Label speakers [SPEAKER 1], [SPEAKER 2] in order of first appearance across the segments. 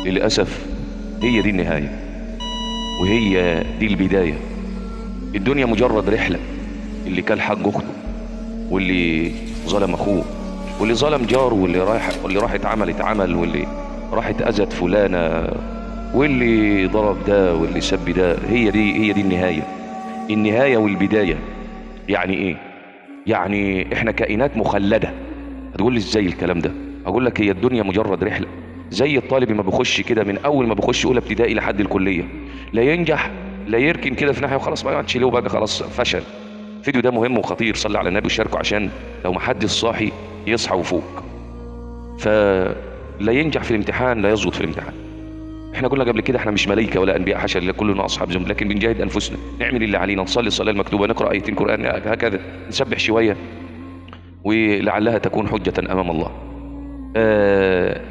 [SPEAKER 1] للأسف هي دي النهاية وهي دي البداية. الدنيا مجرد رحلة، اللي كل حق أخته، واللي ظلم أخوه، واللي ظلم جاره، واللي راح اتعمل، واللي راحت أذت فلانة، واللي ضرب ده، واللي سب ده. هي دي النهاية والبداية. يعني ايه؟ يعني احنا كائنات مخلدة. هتقول لي ازاي الكلام ده؟ اقول لك هي الدنيا مجرد رحلة، زي الطالب ما بيخش كده من اول ما بيخش اولى ابتدائي لحد الكلية، لا ينجح لا يركن كده في ناحية وخلاص ما عادش له بقى، خلاص فشل. الفيديو ده مهم وخطير، صلي على النبي وشاركه عشان لو ما حد صاحي يصحى وفوق. فلا ينجح في الامتحان لا يسقط في الامتحان. احنا قلنا قبل كده احنا مش ملائكه ولا انبياء، حاشا لله، كلنا اصحاب ذنب، لكن بنجاهد انفسنا، نعمل اللي علينا، نصلي الصلاه المكتوبه، نقرا ايتين قران هكذا، نسبح شويه، ولعلها تكون حجه امام الله.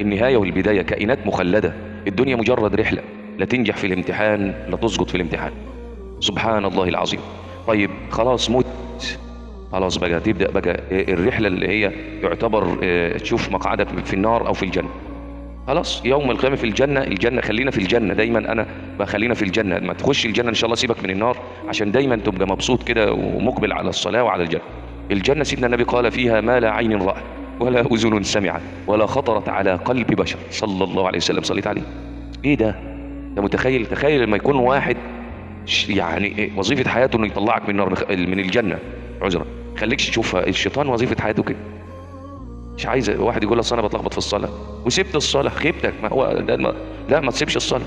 [SPEAKER 1] النهايه والبدايه كائنات مخلده. الدنيا مجرد رحله، لا تنجح في الامتحان لا تسقط في الامتحان. سبحان الله العظيم. طيب خلاص مت، خلاص بقى تبدا بقى الرحله اللي هي يعتبر تشوف مقعدك في النار او في الجنه. خلاص يوم القيامة في الجنة خلينا في الجنة دايما. أنا بخلينا في الجنة، ما تخش الجنة إن شاء الله سيبك من النار، عشان دايما تبقى مبسوط كده ومقبل على الصلاة وعلى الجنة. الجنة سيدنا النبي قال فيها ما لا عين رأت ولا أذن سمعت ولا خطرت على قلب بشر صلى الله عليه وسلم. صليت عليه. إيه ده؟ أنت متخيل؟ تخيل لما يكون واحد يعني وظيفة حياته إنه يطلعك من النار من الجنة عذرا، خليكش تشوفها. الشيطان وظيفة حياته كده، مش عايز واحد يقول اصل انا بتلخبط في الصلاه وسبت الصلاه، خيبتك. ما هو لا ما تسيبش الصلاه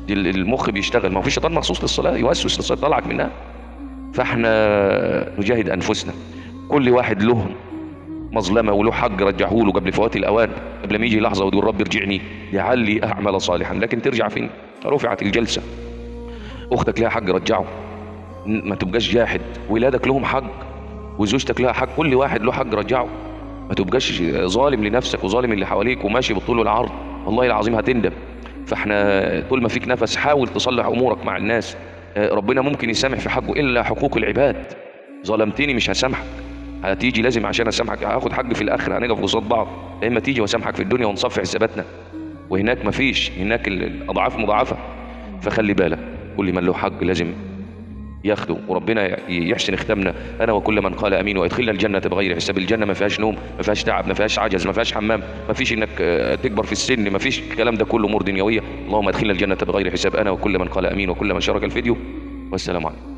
[SPEAKER 1] دي، المخ بيشتغل، ما هو في شيطان مخصوص للصلاه يوسوس للصلاه يطلعك منها. فاحنا نجاهد انفسنا، كل واحد له مظلمه وله حق رجعه له قبل فوات الاوان، قبل ما يجي لحظه وتقول رب ارجعني لعلي اعمل صالحا. لكن ترجع فين؟ رفعت الجلسه. اختك لها حق رجعه، ما تبقاش جاحد. ولادك لهم حق وزوجتك لها حق، كل واحد له حق رجعه. ما تبقاش ظالم لنفسك وظالم اللي حواليك وماشي بالطول والعرض، والله العظيم هتندم. فاحنا طول ما فيك نفس حاول تصلح امورك مع الناس. ربنا ممكن يسامح في حقه الا حقوق العباد. ظلمتني مش هسامحك، هتيجي لازم عشان اسامحك هاخد حق في الاخر، هنقف قصاد بعض. يا اما تيجي واسامحك في الدنيا ونصفي حساباتنا، وهناك ما فيش، هناك الاضعاف مضاعفه. فخلي بالك، كل من له حق لازم ياخده، وربنا يحسن ختامنا انا وكل من قال امين، ويدخلنا الجنه بغير حساب. الجنه ما فيهاش نوم، ما فيهاش تعب، ما فيهاش عجز، ما فيهاش حمام، ما فيش انك تكبر في السن، ما فيش الكلام ده كله امور دنيويه. اللهم ادخلنا الجنه بغير حساب انا وكل من قال امين وكل من شارك الفيديو. والسلام عليكم.